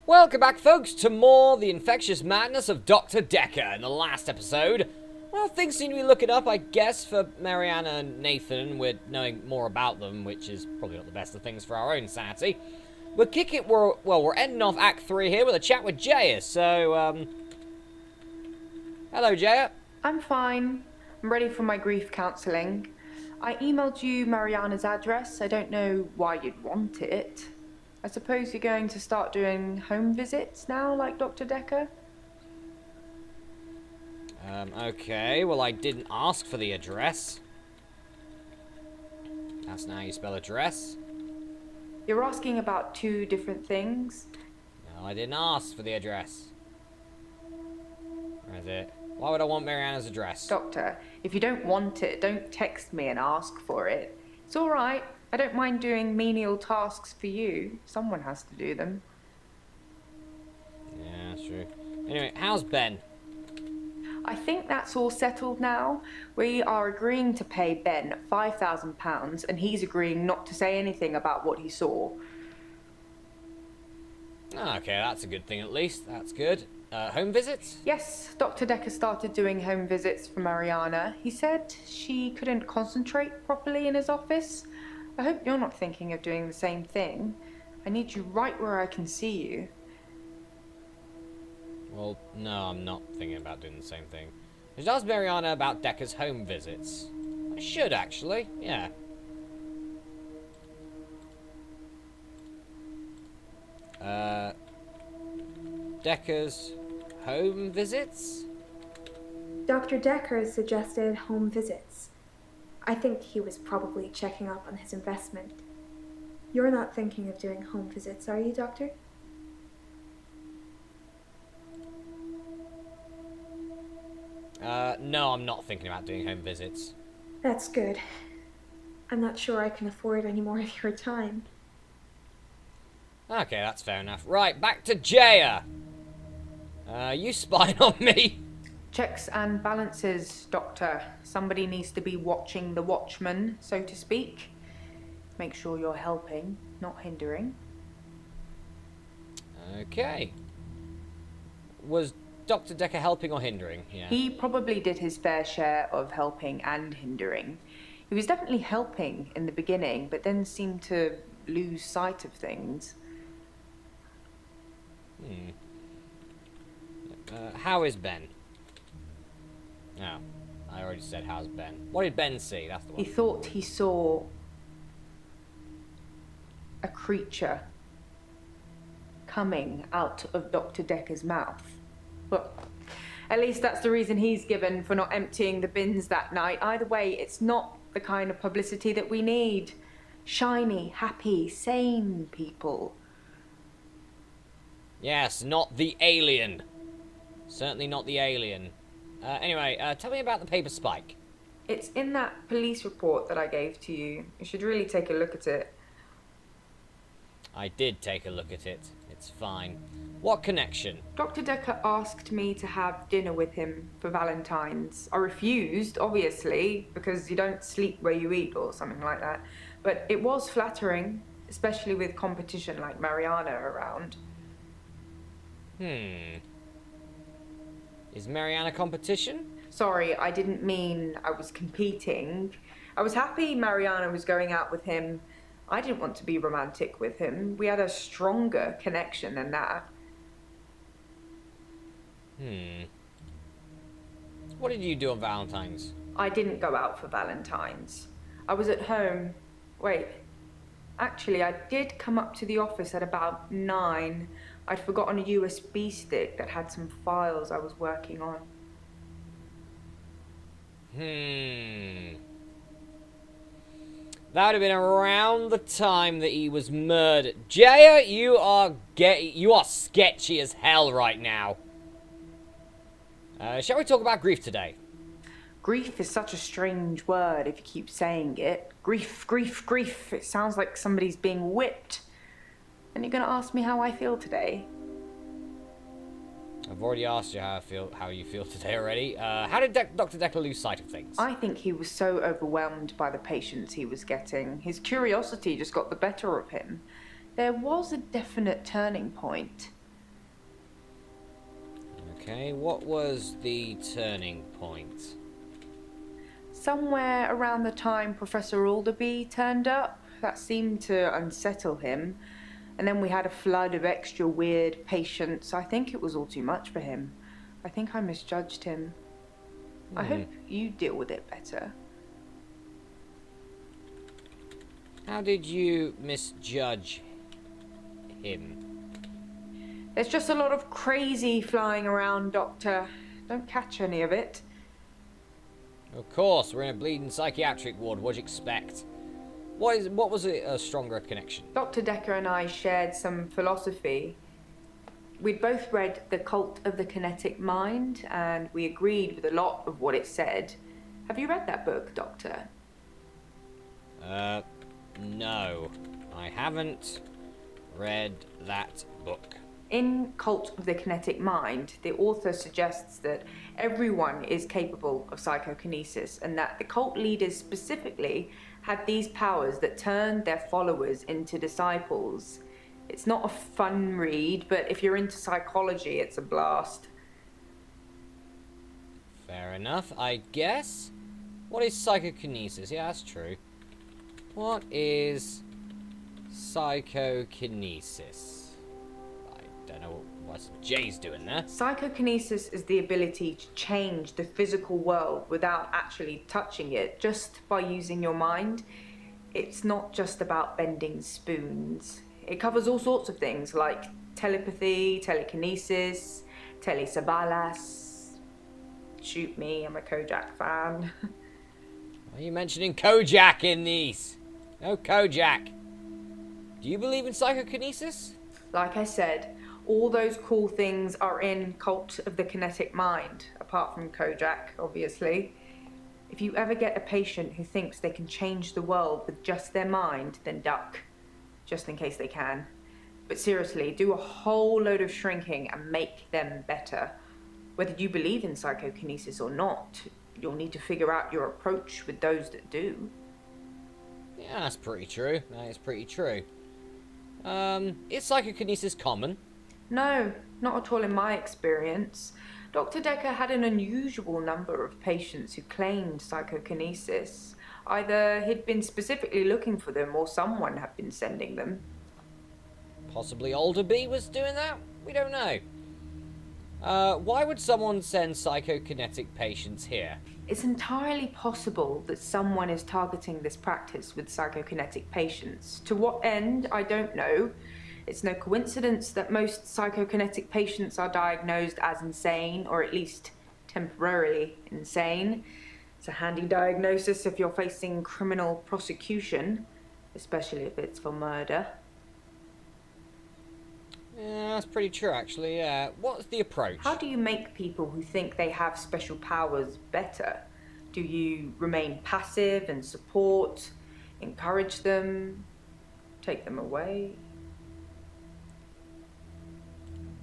Welcome back, folks, to more The Infectious Madness of Dr. Decker. In the last episode, well, things seem to be looking up, I guess, for Mariana and Nathan. We're knowing more about them, which is probably not the best of things for our own sanity. We're ending off Act 3 here with a chat with Jaya, so, hello, Jaya. I'm fine. I'm ready for my grief counselling. I emailed you Mariana's address. I don't know why you'd want it. I suppose you're going to start doing home visits now, like Dr. Decker? Okay, well, I didn't ask for the address. That's not how you spell address. You're asking about two different things. No, I didn't ask for the address. Where is it? Why would I want Mariana's address? Doctor, if you don't want it, don't text me and ask for it. It's all right. I don't mind doing menial tasks for you. Someone has to do them. Yeah, that's true. Anyway, how's Ben? I think that's all settled now. We are agreeing to pay Ben £5,000 and he's agreeing not to say anything about what he saw. Okay, that's a good thing at least. That's good. Home visits? Yes, Dr. Decker started doing home visits for Mariana. He said she couldn't concentrate properly in his office. I hope you're not thinking of doing the same thing. I need you right where I can see you. Well, no, I'm not thinking about doing the same thing. I should ask Mariana about Decker's home visits. I should, actually. Yeah. Decker's home visits? Dr. Decker suggested home visits. I think he was probably checking up on his investment. You're not thinking of doing home visits, are you, Doctor? No, I'm not thinking about doing home visits. That's good. I'm not sure I can afford any more of your time. Okay, that's fair enough. Right, back to Jaya. You spying on me? Checks and balances, Doctor. Somebody needs to be watching the watchman, so to speak. Make sure you're helping, not hindering. Okay. Was Dr. Decker helping or hindering? Yeah. He probably did his fair share of helping and hindering. He was definitely helping in the beginning, but then seemed to lose sight of things. How is Ben? Oh, I already said how's Ben. What did Ben see? That's the one. He thought he saw a creature coming out of Dr. Decker's mouth. Well, at least that's the reason he's given for not emptying the bins that night. Either way, it's not the kind of publicity that we need. Shiny, happy, sane people. Yes, not the alien. Certainly not the alien. Anyway, tell me about the paper spike. It's in that police report that I gave to you. You should really take a look at it. I did take a look at it. It's fine. What connection? Dr. Decker asked me to have dinner with him for Valentine's. I refused, obviously, because you don't sleep where you eat or something like that. But it was flattering, especially with competition like Mariana around. Is Mariana competition? Sorry, I didn't mean I was competing. I was happy Mariana was going out with him. I didn't want to be romantic with him. We had a stronger connection than that. What did you do on Valentine's? I didn't go out for Valentine's. I was at home. Wait. Actually, I did come up to the office at about 9. I'd forgotten a USB stick that had some files I was working on. That would have been around the time that he was murdered. Jaya, you are sketchy as hell right now. Shall we talk about grief today? Grief is such a strange word if you keep saying it. Grief, grief, grief. It sounds like somebody's being whipped. And you're gonna ask me how I feel today? I've already asked you how you feel today already. How did Dr. Decker lose sight of things? I think he was so overwhelmed by the patients he was getting. His curiosity just got the better of him. There was a definite turning point. Okay, what was the turning point? Somewhere around the time Professor Alderby turned up, that seemed to unsettle him. And then we had a flood of extra weird patients. I think it was all too much for him. I think I misjudged him. I hope you deal with it better. How did you misjudge him? There's just a lot of crazy flying around, Doctor. Don't catch any of it. Of course, we're in a bleeding psychiatric ward. What'd you expect? What was a stronger connection? Dr. Decker and I shared some philosophy. We'd both read The Cult of the Kinetic Mind, and we agreed with a lot of what it said. Have you read that book, Doctor? No. I haven't read that book. In Cult of the Kinetic Mind, the author suggests that everyone is capable of psychokinesis and that the cult leaders specifically had these powers that turned their followers into disciples. It's not a fun read, but if you're into psychology, it's a blast. Fair enough, I guess. What is psychokinesis? Yeah, that's true. What is psychokinesis? I don't know what Jay's doing there. Psychokinesis is the ability to change the physical world without actually touching it, just by using your mind. It's not just about bending spoons. It covers all sorts of things like telepathy, telekinesis, telesabalas. Shoot me, I'm a Kojak fan. Why are you mentioning Kojak in these? No Kojak. Do you believe in psychokinesis? Like I said, all those cool things are in Cult of the Kinetic Mind, apart from Kojak, obviously. If you ever get a patient who thinks they can change the world with just their mind, then duck, just in case they can. But seriously, do a whole load of shrinking and make them better. Whether you believe in psychokinesis or not, you'll need to figure out your approach with those that do. Yeah, that's pretty true. That is pretty true. Is psychokinesis common? No, not at all in my experience. Dr. Decker had an unusual number of patients who claimed psychokinesis. Either he'd been specifically looking for them or someone had been sending them. Possibly Alderby was doing that? We don't know. Why would someone send psychokinetic patients here? It's entirely possible that someone is targeting this practice with psychokinetic patients. To what end, I don't know. It's no coincidence that most psychokinetic patients are diagnosed as insane, or at least temporarily insane. It's a handy diagnosis if you're facing criminal prosecution, especially if it's for murder. Yeah, that's pretty true, actually, yeah. What's the approach? How do you make people who think they have special powers better? Do you remain passive and support, encourage them, take them away?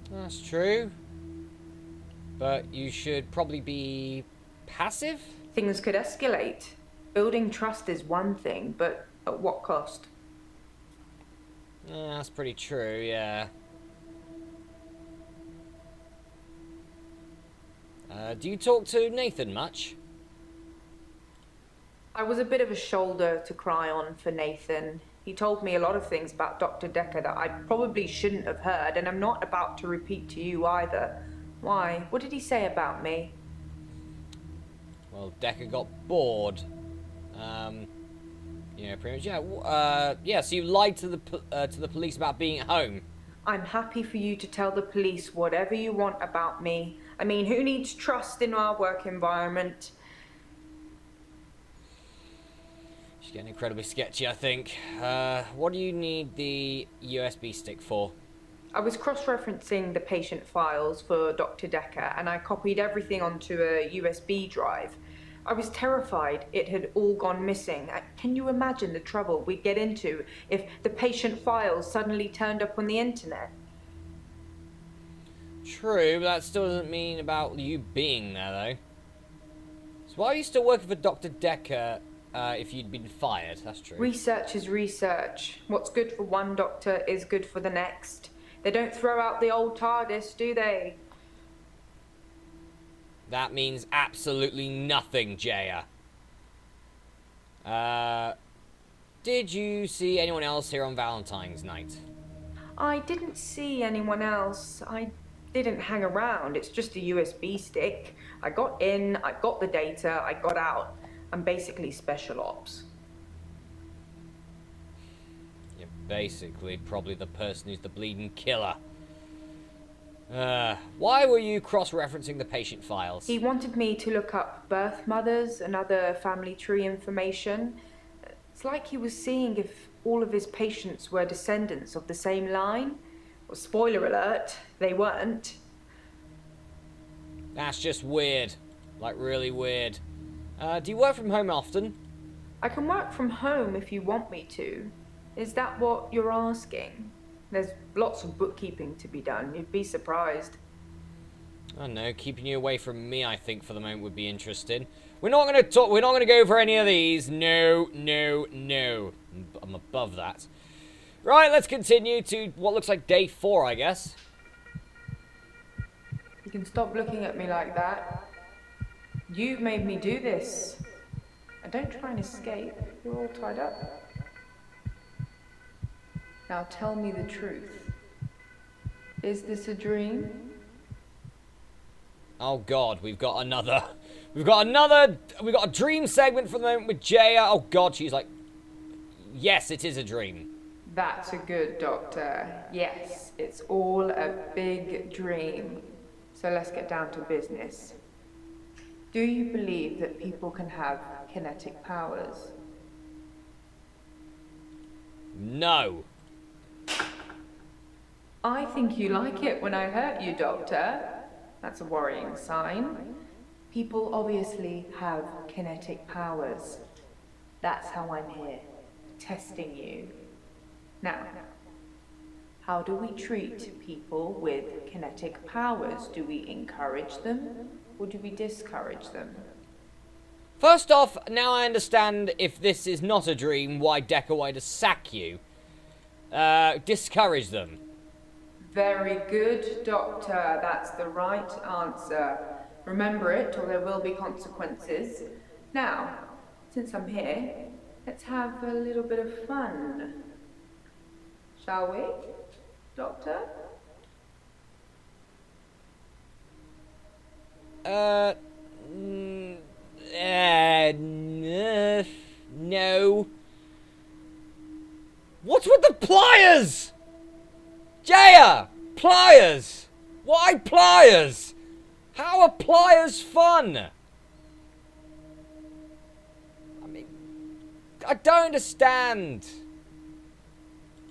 That's true. But you should probably be passive? Things could escalate. Building trust is one thing, but at what cost? Yeah, that's pretty true, yeah. Do you talk to Nathan much? I was a bit of a shoulder to cry on for Nathan. He told me a lot of things about Dr. Decker that I probably shouldn't have heard, and I'm not about to repeat to you either. Why? What did he say about me? Well, Decker got bored. Pretty much, yeah. Yeah, so you lied to the police about being at home. I'm happy for you to tell the police whatever you want about me. I mean, who needs trust in our work environment? She's getting incredibly sketchy, I think. What do you need the USB stick for? I was cross-referencing the patient files for Dr. Decker, and I copied everything onto a USB drive. I was terrified it had all gone missing. Can you imagine the trouble we'd get into if the patient files suddenly turned up on the internet? True, but that still doesn't mean about you being there, though. So why are you still working for Dr. Decker if you'd been fired? That's true. Research is research. What's good for one doctor is good for the next. They don't throw out the old TARDIS, do they? That means absolutely nothing, Jaya. Did you see anyone else here on Valentine's night? I didn't see anyone else. I didn't hang around. It's just a USB stick. I got in, I got the data, I got out. I'm basically special ops. You're basically probably the person who's the bleeding killer. Why were you cross-referencing the patient files? He wanted me to look up birth mothers and other family tree information. It's like he was seeing if all of his patients were descendants of the same line. Well, spoiler alert, they weren't. That's just weird. Like, really weird. Do you work from home often? I can work from home if you want me to. Is that what you're asking? There's lots of bookkeeping to be done. You'd be surprised. I don't know, keeping you away from me, I think, for the moment would be interesting. We're not going to talk, we're not going to go for any of these. No, no, no. I'm above that. Right, let's continue to what looks like day 4, I guess. You can stop looking at me like that. You've made me do this. And don't try and escape. You're all tied up. Now tell me the truth. Is this a dream? Oh god, we've got a dream segment for the moment with Jaya. Oh god, she's like, yes, it is a dream. That's a good doctor. Yes, it's all a big dream. So let's get down to business. Do you believe that people can have kinetic powers? No. I think you like it when I hurt you, Doctor. That's a worrying sign. People obviously have kinetic powers. That's how I'm here, testing you. Now, how do we treat people with kinetic powers? Do we encourage them, or do we discourage them? First off, now I understand if this is not a dream, why Decker wanted to sack you. Discourage them. Very good, Doctor. That's the right answer. Remember it, or there will be consequences. Now, since I'm here, let's have a little bit of fun. Shall we, Doctor? No. What's with the pliers? Jaya! Pliers! Why pliers? How are pliers fun? I mean, I don't understand.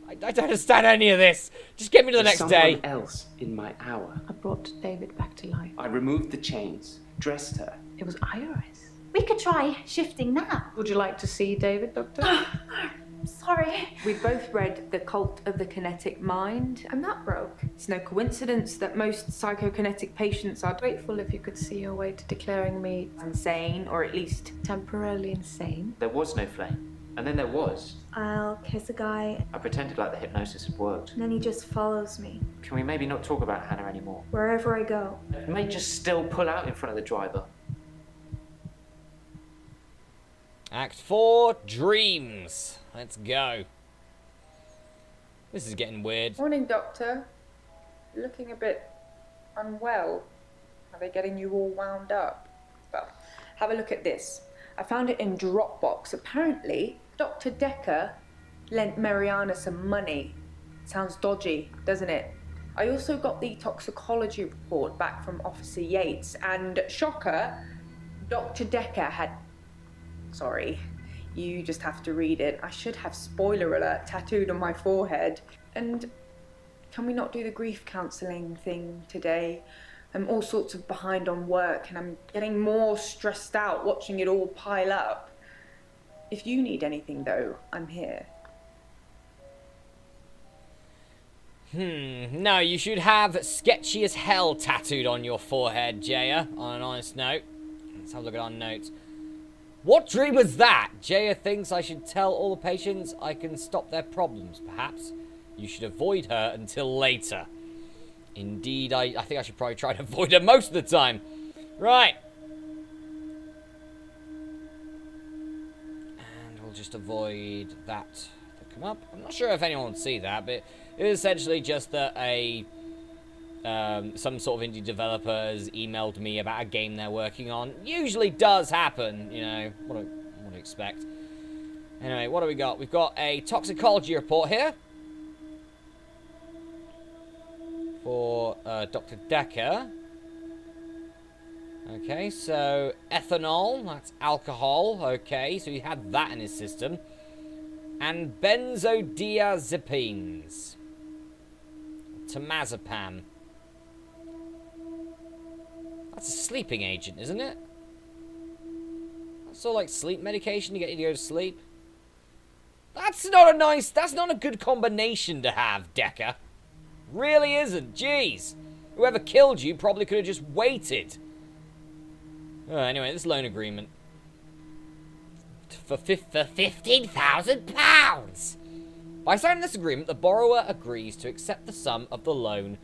I don't understand any of this. Just get me to the next day. Someone else in my hour. I brought David back to life. I removed the chains, dressed her. It was Iris. We could try shifting now. Would you like to see David, Doctor? Sorry. We both read The Cult of the Kinetic Mind. I'm not broke. It's no coincidence that most psychokinetic patients are Grateful if you could see your way to declaring me insane, or at least temporarily insane. There was no flame. And then there was. I'll kiss a guy, I pretended like the hypnosis had worked. and then he just follows me Can we maybe not talk about Hannah anymore? wherever I go. You may just still pull out in front of the driver. Act 4, Dreams. Let's go. This is getting weird. Morning, Doctor. You're looking a bit unwell. Are they getting you all wound up? Well, have a look at this. I found it in Dropbox. Apparently, Dr. Decker lent Mariana some money. Sounds dodgy, doesn't it? I also got the toxicology report back from Officer Yates, and shocker, Dr. Decker had... Sorry. You just have to read it. I should have spoiler alert tattooed on my forehead. And can we not do the grief counselling thing today? I'm all sorts of behind on work and I'm getting more stressed out watching it all pile up. If you need anything though, I'm here. No, you should have sketchy as hell tattooed on your forehead, Jaya, on an honest note. Let's have a look at our notes. What dream was that? Jaya thinks I should tell all the patients I can stop their problems, perhaps. You should avoid her until later. Indeed, I think I should probably try to avoid her most of the time. Right. And we'll just avoid that to come up. I'm not sure if anyone would see that, but it is essentially just that some sort of indie developer has emailed me about a game they're working on. Usually does happen, you know, what do you expect? Anyway, what do we got? We've got a toxicology report here for Dr. Decker. Okay, so ethanol, that's alcohol. Okay, so he had that in his system. And benzodiazepines. Temazepam. That's a sleeping agent, isn't it? That's all like sleep medication to get you to go to sleep. That's not a good combination to have, Decker. Really isn't, jeez. Whoever killed you probably could have just waited. Anyway, this loan agreement. For £15,000! By signing this agreement, the borrower agrees to accept the sum of the loan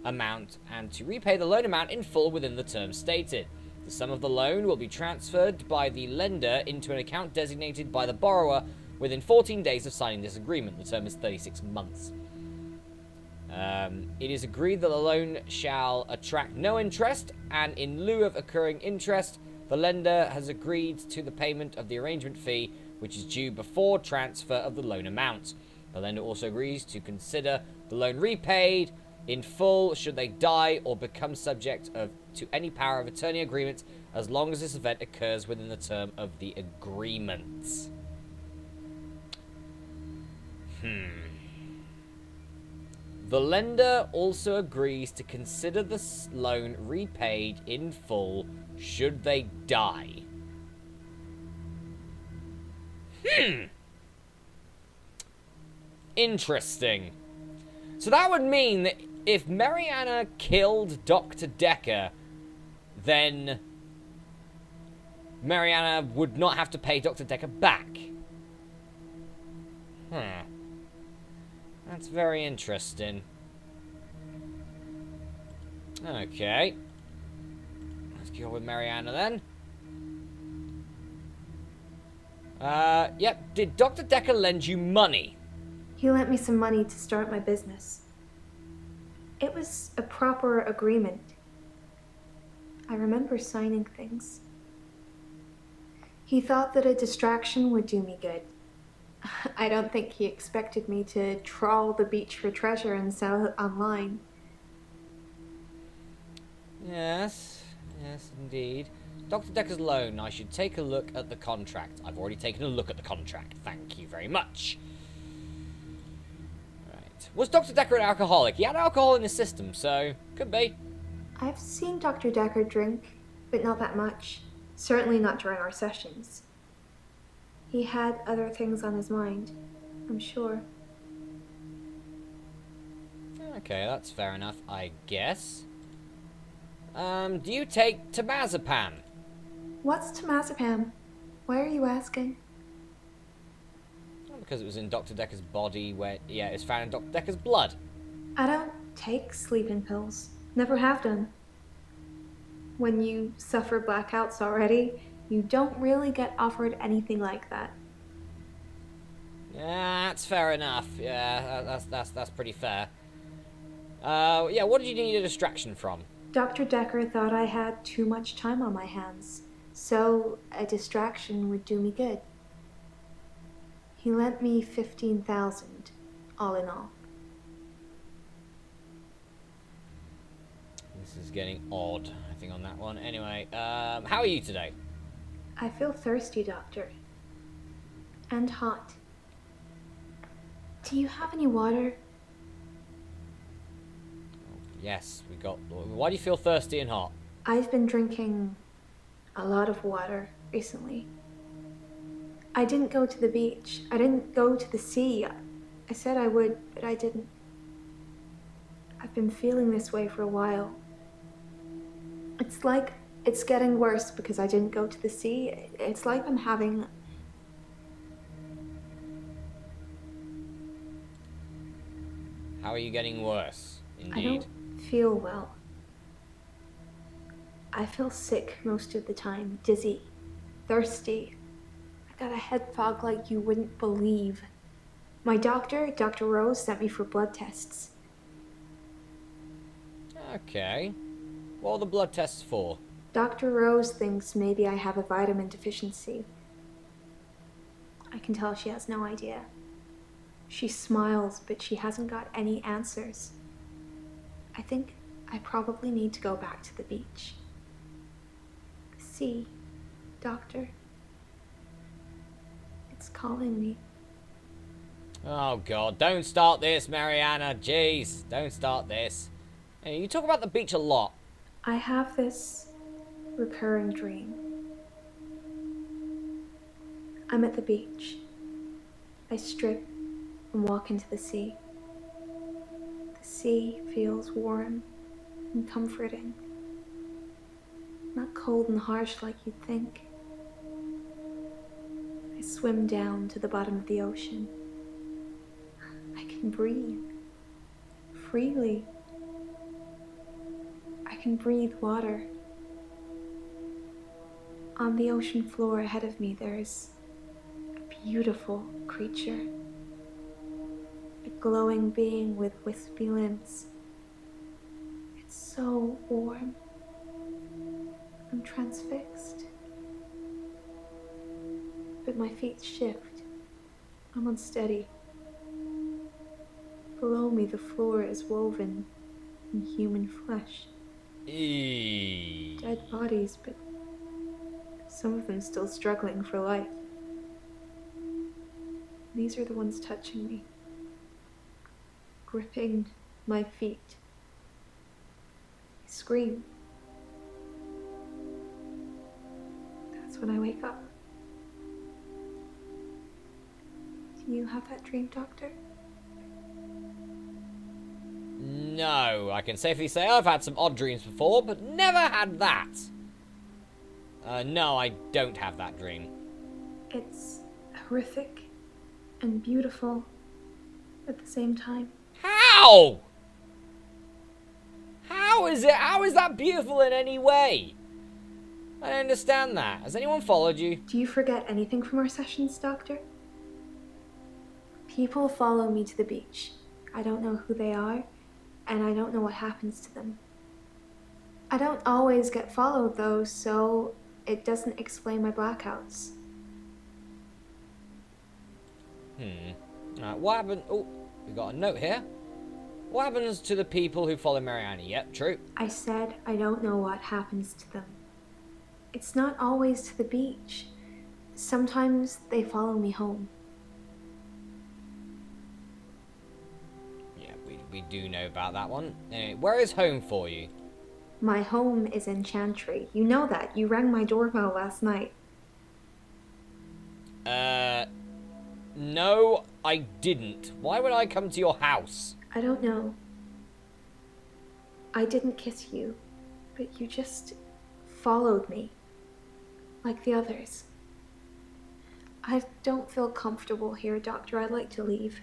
amount and to repay the loan amount in full within the terms stated. The sum of the loan will be transferred by the lender into an account designated by the borrower within 14 days of signing this agreement. The term is 36 months. It is agreed that the loan shall attract no interest, and in lieu of accruing interest, the lender has agreed to the payment of the arrangement fee, which is due before transfer of the loan amount. The lender also agrees to consider the loan repaid in full should they die or become subject to any power of attorney agreement, as long as this event occurs within the term of the agreement. The lender also agrees to consider the loan repaid in full should they die. Interesting. So that would mean that if Mariana killed Dr. Decker, then Mariana would not have to pay Dr. Decker back. That's very interesting. Okay. Let's go with Mariana then. Yep. Did Dr. Decker lend you money? He lent me some money to start my business. It was a proper agreement. I remember signing things. He thought that a distraction would do me good. I don't think he expected me to trawl the beach for treasure and sell it online. Yes, indeed. Dr. Decker's loan, I should take a look at the contract. I've already taken a look at the contract. Thank you very much. Right. Was Dr. Decker an alcoholic? He had alcohol in his system, so could be. I've seen Dr. Decker drink, but not that much. Certainly not during our sessions. He had other things on his mind, I'm sure. Okay, that's fair enough, I guess. Do you take temazepam? What's temazepam? Why are you asking? Well, because it was in Dr. Decker's body where, yeah, it's found in Dr. Decker's blood. I don't take sleeping pills. Never have done. When you suffer blackouts already, you don't really get offered anything like that. Yeah, that's fair enough. Yeah, that's pretty fair. Yeah, what did you need a distraction from? Dr. Decker thought I had too much time on my hands, so a distraction would do me good. He lent me $15,000, all in all. This is getting odd, I think, on that one. Anyway, how are you today? I feel thirsty, Doctor. And hot. Do you have any water? Yes, we got... Why do you feel thirsty and hot? I've been drinking a lot of water recently. I didn't go to the beach. I didn't go to the sea. I said I would, but I didn't. I've been feeling this way for a while. It's like it's getting worse because I didn't go to the sea. It's like I'm having... How are you getting worse? I Indeed. don't feel well. I feel sick most of the time, dizzy, thirsty. I got a head fog like you wouldn't believe. My doctor, Dr. Rose, sent me for blood tests. Okay. What are the blood tests for? Dr. Rose thinks maybe I have a vitamin deficiency. I can tell she has no idea. She smiles, but she hasn't got any answers. I think I probably need to go back to the beach. The sea, Doctor. It's calling me. Oh god, don't start this, Mariana. Jeez, don't start this. Hey, you talk about the beach a lot. I have this recurring dream. I'm at the beach. I strip and walk into the sea. The sea feels warm and comforting. Not cold and harsh like you'd think. I swim down to the bottom of the ocean. I can breathe freely. I can breathe water. On the ocean floor ahead of me, there's a beautiful creature. A glowing being with wispy limbs. It's so warm. I'm transfixed. But my feet shift. I'm unsteady. Below me, the floor is woven in human flesh. Eee. Dead bodies, but some of them still struggling for life. These are the ones touching me, gripping my feet. I scream. That's when I wake up. Do you have that dream, Doctor? No, I can safely say I've had some odd dreams before, but never had that. No, I don't have that dream. It's horrific and beautiful at the same time. How? How is it? How is that beautiful in any way? I don't understand that. Has anyone followed you? Do you forget anything from our sessions, Doctor? People follow me to the beach. I don't know who they are, and I don't know what happens to them. I don't always get followed, though, so it doesn't explain my blackouts. What happened? Oh, we got a note here. What happens to the people who follow Mariana? Yep, true. I said I don't know what happens to them. It's not always to the beach. Sometimes they follow me home. Yeah, we do know about that one. Anyway, where is home for you? My home is in Chantry. You know that. You rang my doorbell last night. No, I didn't. Why would I come to your house? I don't know. I didn't kiss you, but you just followed me, like the others. I don't feel comfortable here, Doctor. I'd like to leave.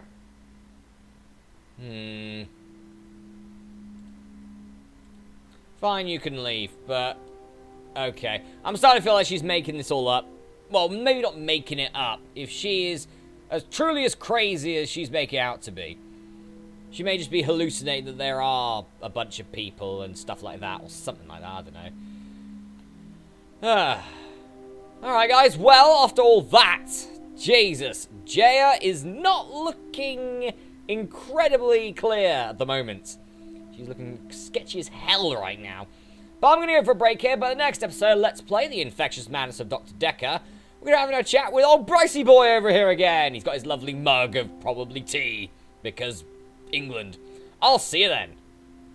Fine, you can leave, but... Okay. I'm starting to feel like she's making this all up. Well, maybe not making it up. If she is as truly as crazy as she's making out to be. She may just be hallucinating that there are a bunch of people and stuff like that, or something like that, I don't know. Alright guys, well, after all that, Jesus, Jaya is not looking incredibly clear at the moment. She's looking sketchy as hell right now. But I'm going to go for a break here, but the next episode, let's play The Infectious Madness of Dr. Decker. We're going to have a chat with old Bricey boy over here again. He's got his lovely mug of probably tea, because England. I'll see you then.